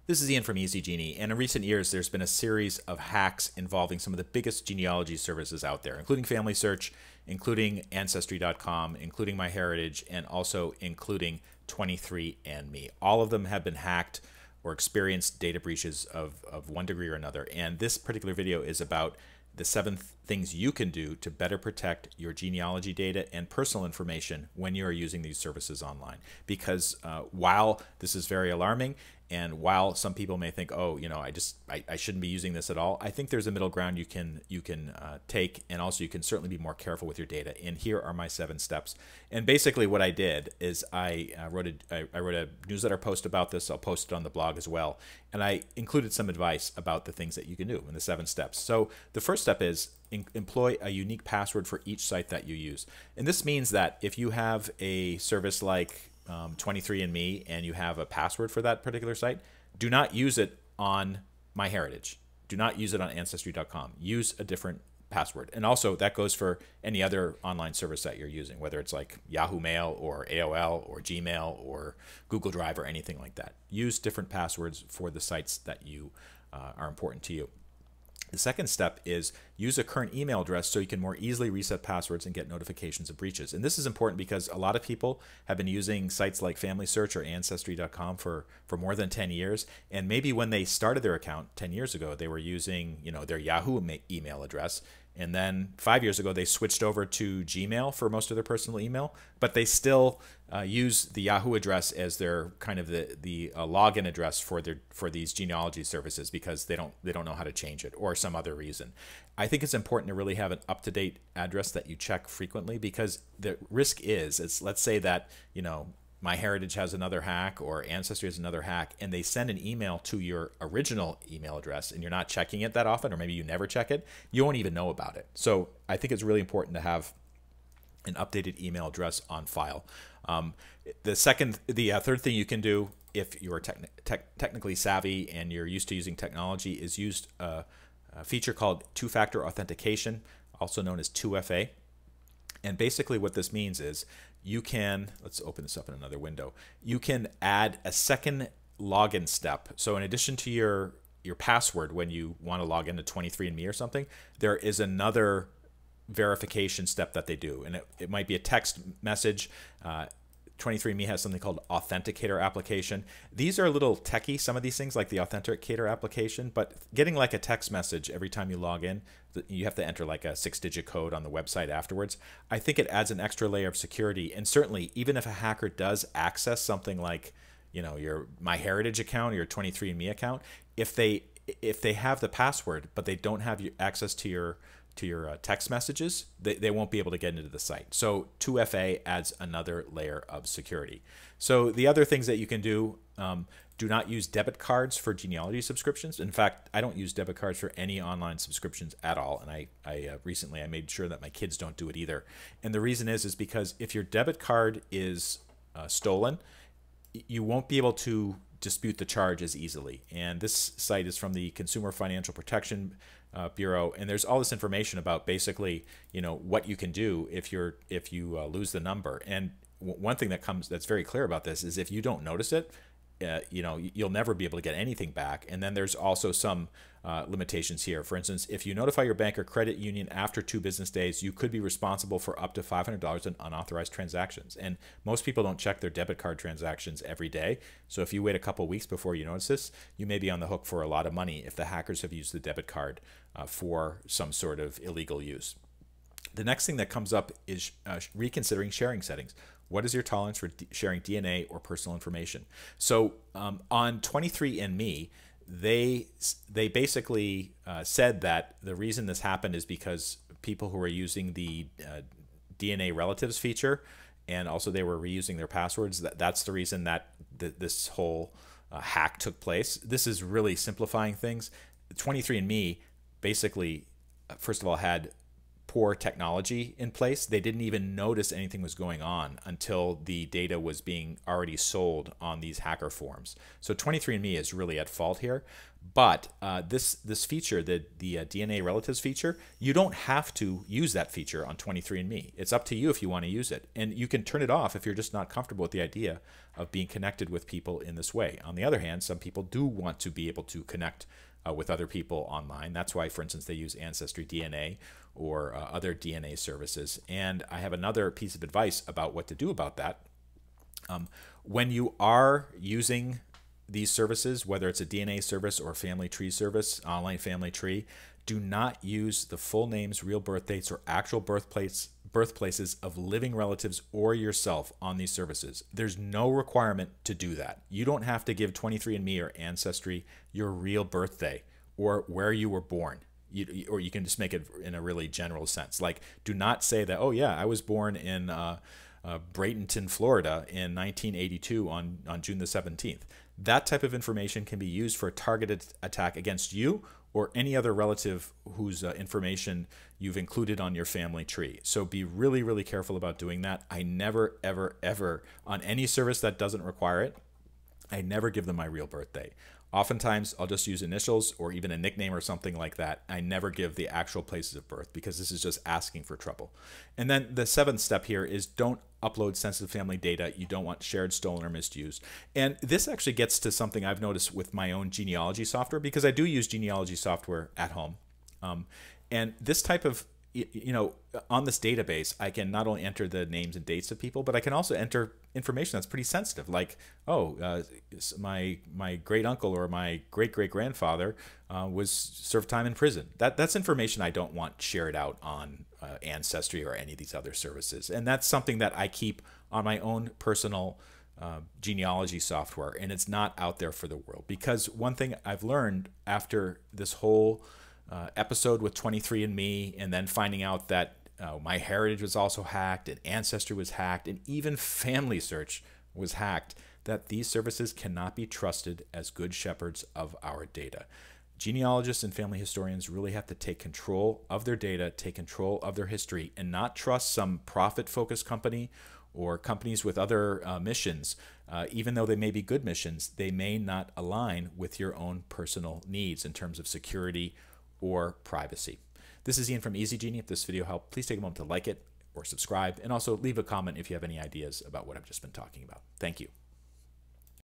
This is Ian from EasyGenie, and in recent years there's been a series of hacks involving some of the biggest genealogy services out there, including Family Search, including Ancestry.com, including MyHeritage, and also including 23andMe. All of them have been hacked or experienced data breaches of one degree or another, and this particular video is about the 7 things you can do to better protect your genealogy data and personal information when you are using these services online. Because while this is very alarming, and while some people may think, oh, I shouldn't be using this at all, I think there's a middle ground you can take, and also you can certainly be more careful with your data. And here are my 7 steps. And basically, what I did is I wrote a newsletter post about this. I'll post it on the blog as well, and I included some advice about the things that you can do in the 7 steps. So the first step is employ a unique password for each site that you use, and this means that if you have a service like 23andMe and you have a password for that particular site, do not use it on MyHeritage. Do not use it on Ancestry.com. Use a different password. And also that goes for any other online service that you're using, whether it's like Yahoo Mail or AOL or Gmail or Google Drive or anything like that. Use different passwords for the sites that you are important to you. The second step is use a current email address so you can more easily reset passwords and get notifications of breaches. And this is important because a lot of people have been using sites like Family Search or Ancestry.com for more than 10 years. And maybe when they started their account 10 years ago, they were using their Yahoo email address. And then 5 years ago, they switched over to Gmail for most of their personal email, but they still use the Yahoo address as their kind of the login address for these genealogy services because they don't know how to change it or some other reason. I think it's important to really have an up-to-date address that you check frequently, because the risk is let's say that MyHeritage has another hack or Ancestry has another hack, and they send an email to your original email address and you're not checking it that often, or maybe you never check it, you won't even know about it. So I think it's really important to have an updated email address on file. The third thing you can do if you're technically savvy and you're used to using technology is use a feature called two-factor authentication, also known as 2FA. And basically what this means is you can, let's open this up in another window, you can add a second login step. So in addition to your password when you want to log into 23andMe or something, there is another verification step that they do. And it might be a text message. 23andMe has something called Authenticator application. These are a little techy, some of these things, like the Authenticator application, but getting like a text message every time you log in, you have to enter like a 6-digit code on the website afterwards. I think it adds an extra layer of security. And certainly, even if a hacker does access something like your MyHeritage account or your 23andMe account, if they have the password but they don't have access to your text messages, they won't be able to get into the site. So 2FA adds another layer of security. So the other things that you can do, do not use debit cards for genealogy subscriptions. In fact, I don't use debit cards for any online subscriptions at all. And I recently made sure that my kids don't do it either. And the reason is because if your debit card is stolen, you won't be able to dispute the charge as easily. And this site is from the Consumer Financial Protection Bureau, and there's all this information about basically what you can do if you lose the number. And one thing that's very clear about this is if you don't notice it, you'll never be able to get anything back. And then there's also some limitations here. For instance, if you notify your bank or credit union after 2 business days, you could be responsible for up to $500 in unauthorized transactions. And most people don't check their debit card transactions every day. So if you wait a couple weeks before you notice this, you may be on the hook for a lot of money if the hackers have used the debit card for some sort of illegal use. The next thing that comes up is reconsidering sharing settings. What is your tolerance for sharing DNA or personal information? So on 23andMe, they basically said that the reason this happened is because people who were using the DNA relatives feature, and also they were reusing their passwords, that's the reason that this whole hack took place. This is really simplifying things. 23andMe basically, first of all, had poor technology in place. They didn't even notice anything was going on until the data was being already sold on these hacker forums. So 23andMe is really at fault here. But this feature, the DNA relatives feature, you don't have to use that feature on 23andMe. It's up to you if you want to use it. And you can turn it off if you're just not comfortable with the idea of being connected with people in this way. On the other hand, some people do want to be able to connect with other people online. That's why, for instance, they use Ancestry DNA or other DNA services. And I have another piece of advice about what to do about that. When you are using these services, whether it's a DNA service or a family tree service, online family tree, do not use the full names, real birth dates, or actual birthplaces of living relatives or yourself on these services. There's no requirement to do that. You don't have to give 23andMe or Ancestry your real birthday or where you were born. Or you can just make it in a really general sense. Like, do not say that, oh yeah, I was born in Bradenton, Florida in 1982 on June the 17th. That type of information can be used for a targeted attack against you or any other relative whose information you've included on your family tree. So be really, really careful about doing that. I never, ever, ever, on any service that doesn't require it, I never give them my real birthday. Oftentimes, I'll just use initials or even a nickname or something like that. I never give the actual places of birth because this is just asking for trouble. And then the 7th step here is don't upload sensitive family data you don't want shared, stolen, or misused. And this actually gets to something I've noticed with my own genealogy software, because I do use genealogy software at home. And this type of, on this database, I can not only enter the names and dates of people, but I can also enter information that's pretty sensitive, like, my great uncle or my great great grandfather was served time in prison. That's information I don't want shared out on Ancestry or any of these other services, and that's something that I keep on my own personal genealogy software, and it's not out there for the world. Because one thing I've learned after this whole episode with 23andMe, and then finding out that MyHeritage was also hacked, and Ancestry was hacked, and even Family Search was hacked, that these services cannot be trusted as good shepherds of our data. Genealogists and family historians really have to take control of their data, take control of their history, and not trust some profit-focused company or companies with other missions. Even though they may be good missions, they may not align with your own personal needs in terms of security or privacy. This is Ian from EasyGenie. If this video helped, please take a moment to like it or subscribe, and also leave a comment if you have any ideas about what I've just been talking about. Thank you.